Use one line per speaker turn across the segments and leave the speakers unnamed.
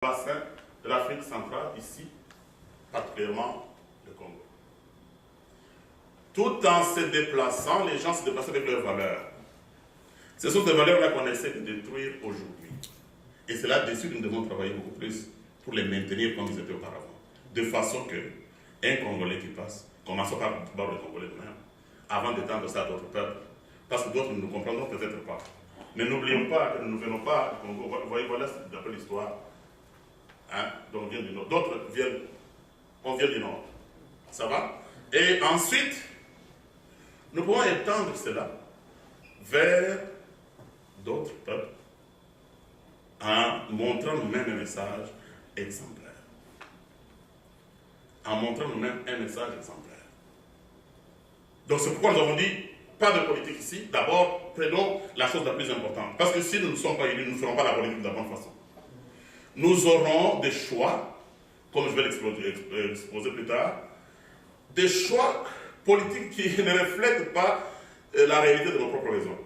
bassin de l'Afrique centrale, ici, particulièrement le Congo. Tout en se déplaçant, les gens se déplacent avec leurs valeurs. Ce sont ces valeurs-là qu'on essaie de détruire aujourd'hui. Et c'est là-dessus que nous devons travailler beaucoup plus pour les maintenir comme ils étaient auparavant. De façon que un Congolais qui passe, commençons par le Congolais nous-mêmes, avant d'étendre ça à d'autres peuples, parce que d'autres ne nous comprendront peut-être pas. Mais n'oublions pas que nous ne venons pas du Congo. Vous voyez, voilà d'après l'histoire. Hein? Donc on vient du Nord. D'autres viennent, on vient du Nord. Ça va? Et ensuite, nous pouvons étendre cela vers d'autres peuples en montrant nous-mêmes un message exemplaire. En montrant nous-mêmes un message exemplaire. Donc c'est pourquoi nous avons dit, pas de politique ici. D'abord, prenons la chose la plus importante. Parce que si nous ne sommes pas élus, nous ne ferons pas la politique de la bonne façon. Nous aurons des choix, comme je vais l'exposer plus tard, des choix politiques qui ne reflètent pas la réalité de nos propres besoins.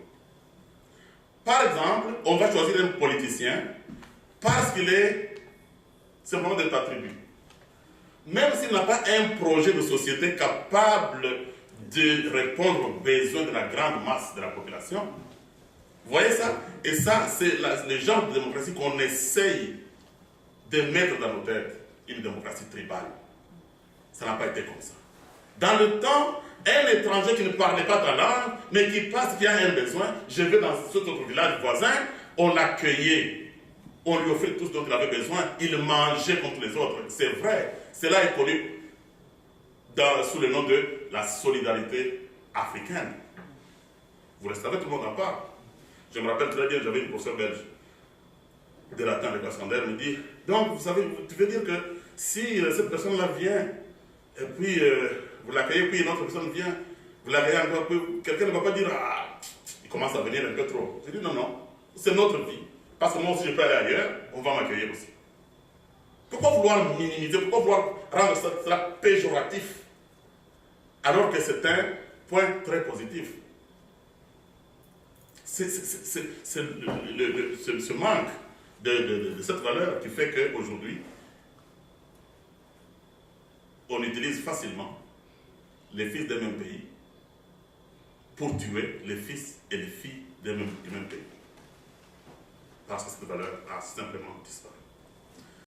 Par exemple, on va choisir un politicien parce qu'il est simplement de ta tribu. Même s'il n'a pas un projet de société capable de répondre aux besoins de la grande masse de la population. Vous voyez ça? Et ça, c'est le genre de démocratie qu'on essaye de mettre dans nos têtes. Une démocratie tribale. Ça n'a pas été comme ça. Dans le temps, un étranger qui ne parlait pas ta langue, mais qui passe, qui a un besoin, je vais dans cet autre village voisin, on l'accueillait. On lui offrait tout ce dont il avait besoin. Il mangeait contre les autres. C'est vrai. Cela est connu sous le nom de la solidarité africaine. Vous le savez, tout le monde en parle. Je me rappelle très bien, j'avais une professeure belge de latin avec Ascander, me dit, donc vous savez, tu veux dire que si cette personne-là vient, et puis vous l'accueillez, puis une autre personne vient, vous l'accueillez encore, puis quelqu'un ne va pas dire, ah, il commence à venir un peu trop. Je dis, non, non, c'est notre vie. Parce que moi aussi je peux aller ailleurs, on va m'accueillir aussi. Pourquoi vouloir minimiser, pourquoi vouloir rendre cela péjoratif, alors que c'est un point très positif? C'est ce manque de cette valeur qui fait qu'aujourd'hui, on utilise facilement les fils d'un même pays pour tuer les fils et les filles du même pays. Parce que cette valeur a simplement disparu.